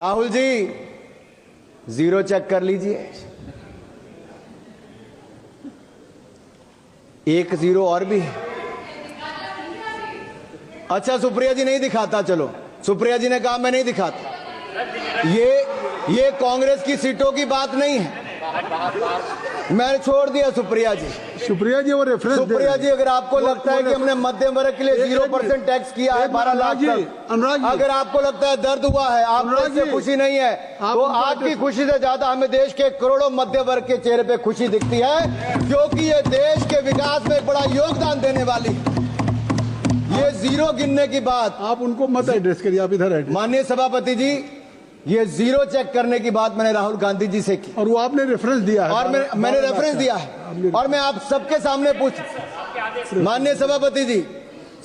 Rahul ji zero check कर लीजिए, 1 0 और भी। अच्छा सुप्रिया जी नहीं दिखाता, चलो सुप्रिया जी ने कहा मैं नहीं दिखाता। ये कांग्रेस की सीटों की बात नहीं है, मैंने छोड़ दिया सुप्रिया जी। सुप्रिया जी वो रेफरेंस सुप्रिया जी अगर आपको लगता है कि हमने मध्यम वर्ग के लिए 0% टैक्स किया है 12 लाख तक, अगर आपको लगता है दर्द हुआ है, आपको इससे खुशी नहीं है, तो आपकी खुशी से ज्यादा हमें देश के करोड़ों मध्य वर्ग के चेहरे पे खुशी दिखती है, क्योंकि ये देश के विकास में एक बड़ा योगदान देने वाली। ये जीरो गिनने की बात आप उनको मत एड्रेस करिए, आप इधर एड्रेस। माननीय सभापति जी, ये जीरो चेक करने की बात मैंने राहुल गांधी जी से की और वो आपने रेफरेंस दिया है, और मैंने रेफरेंस दिया है, और मैं आप सबके सामने पूछ। माननीय सभापति जी,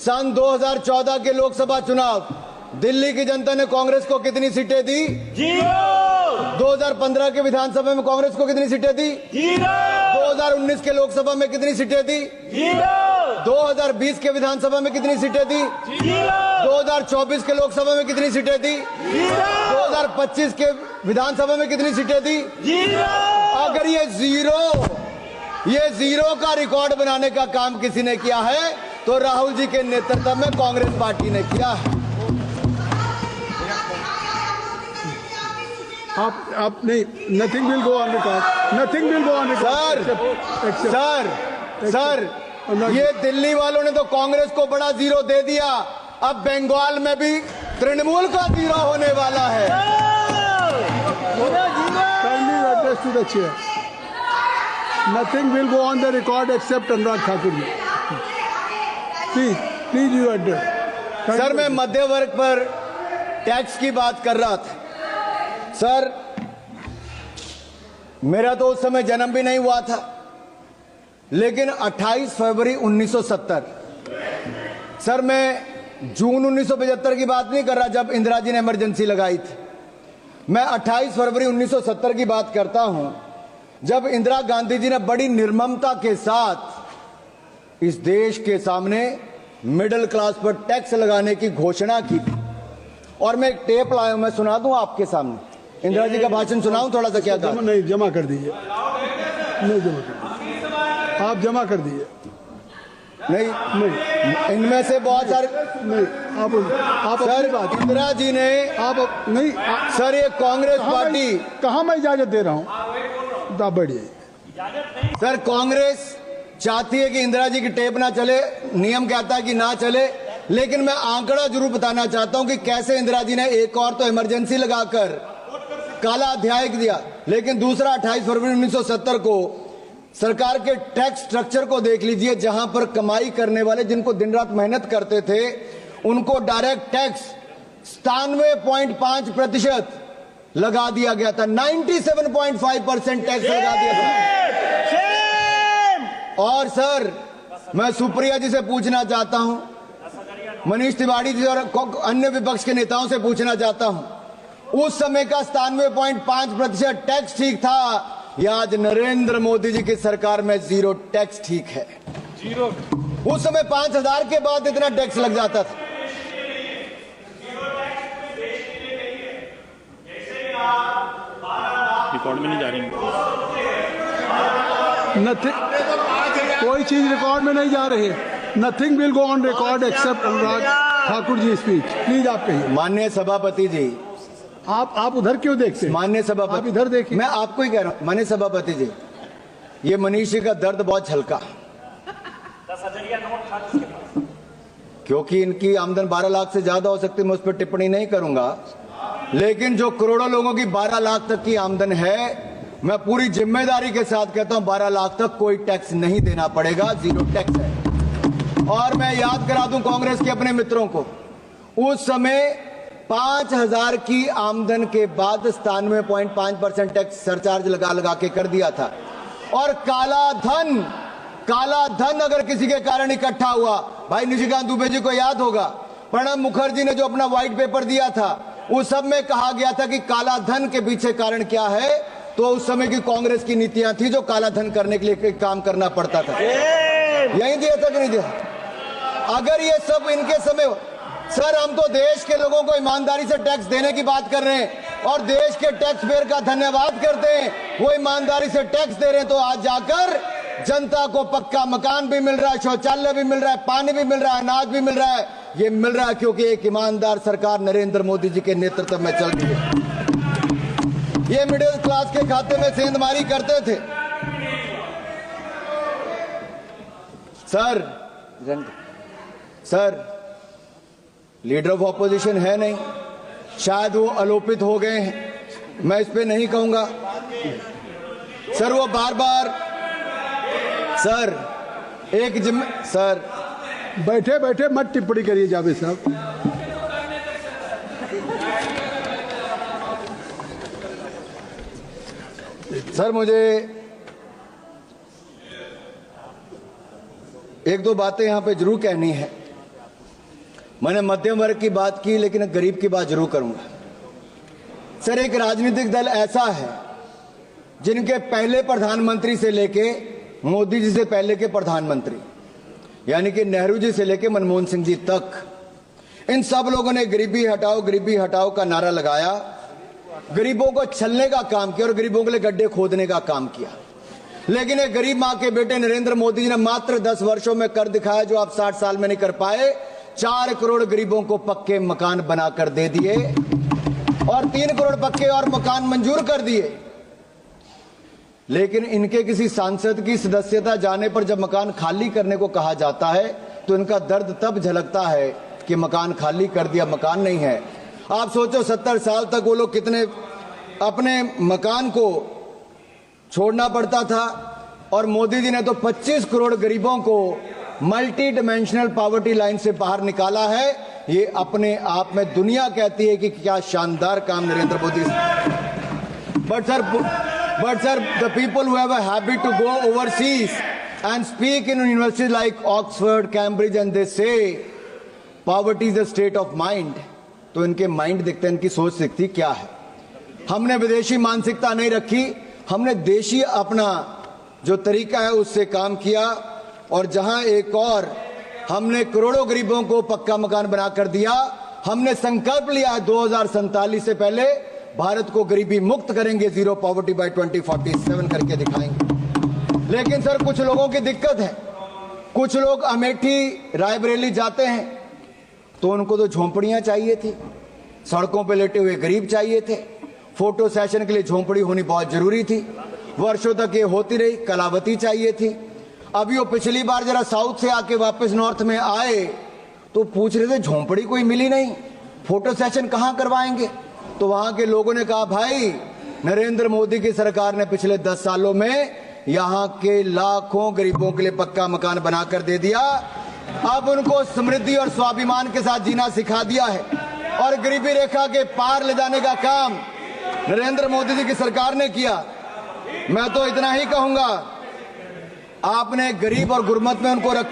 सन 2014 के लोकसभा चुनाव दिल्ली की जनता ने कांग्रेस को कितनी सीटें दी? 0। 2015 के विधानसभा में कांग्रेस को कितनी सीटें दी? 0। 2019 के लोकसभा में कितनी सीटें दी? 0। 2020 के विधानसभा में कितनी सीटें दी? 0। 2024 के लोकसभा में कितनी सीटें दी? 2025 के विधानसभा में कितनी सीटें दी? 0। अगर ये जीरो का रिकॉर्ड बनाने का काम किसी ने किया है तो राहुल जी के नेतृत्व में कांग्रेस पार्टी ने किया है। आप नहीं, nothing will go on record, nothing will go on record. Sir ये दिल्ली वालों ने तो कांग्रेस को बड़ा जीरो दे दिया, अब बंगाल में भी तृणमूल का जीरो होने वाला है। Kindly address to the chair, nothing will go on the record except Anurag Thakur ji. Please you address. Sir मैं मध्य वर्ग पर टैक्स की बात कर रहा था। सर मेरा तो उस समय जन्म भी नहीं हुआ था, लेकिन 28 फरवरी 1970, सर मैं जून 1975 की बात नहीं कर रहा जब इंदिरा जी ने इमरजेंसी लगाई थी, मैं 28 फरवरी 1970 की बात करता हूं जब इंदिरा गांधी जी ने बड़ी निर्ममता के साथ इस देश के सामने मिडिल क्लास पर टैक्स लगाने की घोषणा की थी। और मैं एक टेप लाया हूं, मैं सुना दूं आपके सामने, इंदिरा जी का भाषण सुनाऊं थोड़ा सा? क्या था? नहीं जमा कर दीजिए, नहीं जमा कर, आप जमा कर दीजिए। नहीं इनमें से बहुत सारे नहीं, आप सर इंदिरा जी ने आप नहीं सर ये कांग्रेस पार्टी कहाँ मैं इजाजत दे रहा हूँ, आप बढ़िए। सर कांग्रेस चाहती है कि इंदिरा जी की टेप ना चले, नियम कहता है कि ना चले, लेकिन मैं आंकड़ा जरूर बताना चाहता हूं कि कैसे इंदिरा जी ने एक और तो इमरजेंसी लगाकर काला अध्याय दिया, लेकिन दूसरा 28 फरवरी 1970 को सरकार के टैक्स स्ट्रक्चर को देख लीजिए, जहां पर कमाई करने वाले जिनको दिन रात मेहनत करते थे उनको डायरेक्ट टैक्स 97.5% लगा दिया गया था, 97.5% टैक्स लगा दिया था। और सर मैं सुप्रिया जी से पूछना चाहता हूं, मनीष तिवारी जी और अन्य विपक्ष के नेताओं से पूछना चाहता हूं, उस समय का 97.5% टैक्स ठीक था या आज नरेंद्र मोदी जी की सरकार में जीरो टैक्स ठीक है? जीरो। उस समय 5000 के बाद इतना टैक्स लग जाता था। रिकॉर्ड में नहीं जा रही, कोई चीज रिकॉर्ड में नहीं जा रही है। Nothing will go on record except Anurag Thakur ji speech. Please आप कहिए। माननीय सभापति जी, आप उधर क्यों देखते हैं? माननीय सभापति, आप इधर देखिए। मैं आपको ही कह रहा हूं माननीय सभापति जी, ये मनीष जी का दर्द बहुत हल्का, क्योंकि इनकी आमदन 12 लाख से ज्यादा हो सकती है, मैं उस पर टिप्पणी नहीं करूंगा, लेकिन जो करोड़ों लोगों की 12 लाख तक की आमदन है, मैं पूरी जिम्मेदारी के साथ कहता हूं 12 लाख तक कोई टैक्स नहीं देना पड़ेगा, जीरो टैक्स है। और मैं याद करा दूं कांग्रेस के अपने मित्रों को, उस समय 5000 की आमदन के बाद 97.5% टैक्स सरचार्ज लगा के कर दिया था। और काला धन अगर किसी के कारण इकट्ठा हुआ, भाई निशिकांत दुबे जी को याद होगा, प्रणब मुखर्जी ने जो अपना व्हाइट पेपर दिया था उस सब में कहा गया था कि काला धन के पीछे कारण क्या है, तो उस समय की कांग्रेस की नीतियां थी जो काला धन करने के लिए काम करना पड़ता था। यही दिया था कि नहीं दिया? अगर ये सब इनके समय, सर हम तो देश के लोगों को ईमानदारी से टैक्स देने की बात कर रहे हैं और देश के टैक्स पेयर का धन्यवाद करते हैं, वो ईमानदारी से टैक्स दे रहे हैं, तो आज जाकर जनता को पक्का मकान भी मिल रहा है, शौचालय भी मिल रहा है, पानी भी मिल रहा है, अनाज भी मिल रहा है। ये मिल रहा है क्योंकि एक ईमानदार सरकार नरेंद्र मोदी जी के नेतृत्व में चल रही है। ये मिडिल क्लास के खाते में सेंधमारी करते थे। सर लीडर ऑफ ऑपोजिशन है नहीं, शायद वो आलोपित हो गए हैं, मैं इस पे नहीं कहूंगा। सर वो बार बार सर बैठे बैठे मत टिप्पणी करिए जावेद साहब। सर मुझे एक दो बातें यहां पे जरूर कहनी है। मैंने मध्यम वर्ग की बात की, लेकिन गरीब की बात जरूर करूंगा। सर एक राजनीतिक दल ऐसा है जिनके पहले प्रधानमंत्री से लेके मोदी जी से पहले के प्रधानमंत्री यानी कि नेहरू जी से लेके मनमोहन सिंह जी तक, इन सब लोगों ने गरीबी हटाओ का नारा लगाया, गरीबों को छलने का काम किया और गरीबों के लिए गड्ढे खोदने का काम किया। लेकिन एक गरीब मां के बेटे नरेंद्र मोदी जी ने मात्र 10 वर्षों में कर दिखाया जो आप 60 साल में नहीं कर पाए। 4 करोड़ गरीबों को पक्के मकान बनाकर दे दिए और 3 करोड़ पक्के और मकान मंजूर कर दिए। लेकिन इनके किसी सांसद की सदस्यता जाने पर जब मकान खाली करने को कहा जाता है तो इनका दर्द तब झलकता है कि मकान खाली कर दिया, मकान नहीं है। आप सोचो 70 साल तक वो लोग कितने अपने मकान को छोड़ना पड़ता था, और मोदी जी ने तो 25 करोड़ गरीबों को मल्टी डिमेंशनल पॉवर्टी लाइन से बाहर निकाला है। ये अपने आप में दुनिया कहती है कि क्या शानदार काम Narendra Modi. But sir, the people who have a habit to go overseas and speak in universities like Oxford, Cambridge, and they say poverty is a state of mind, तो इनके माइंड दिखते हैं, इनकी सोच दिखती क्या है। हमने विदेशी मानसिकता नहीं रखी, हमने देशी अपना जो तरीका है उससे काम किया, और जहां एक और हमने करोड़ों गरीबों को पक्का मकान बनाकर दिया। हमने संकल्प लिया है 2047 से पहले भारत को गरीबी मुक्त करेंगे, जीरो पॉवर्टी बाय 2047 करके दिखाएंगे। लेकिन सर कुछ लोगों की दिक्कत है, कुछ लोग अमेठी रायबरेली जाते हैं तो उनको तो झोंपड़ियां चाहिए थी, सड़कों पे लेटे हुए गरीब चाहिए थे, फोटो सेशन के लिए झोंपड़ी होनी बहुत जरूरी थी, वर्षों तक ये होती रही, कलावती चाहिए थी। अभी वो पिछली बार जरा साउथ से आके वापस नॉर्थ में आए तो पूछ रहे थे झोंपड़ी कोई मिली नहीं, फोटो सेशन कहां करवाएंगे। तो वहां के लोगों ने कहा भाई नरेंद्र मोदी की सरकार ने पिछले 10 सालों में यहां के लाखों गरीबों के लिए पक्का मकान बनाकर दे दिया। अब उनको समृद्धि और स्वाभिमान के साथ जीना सिखा दिया है, और गरीबी रेखा के पार ले जाने का काम नरेंद्र मोदी जी की सरकार ने किया। मैं तो इतना ही कहूंगा, आपने गरीब और गुरमत में उनको रखा।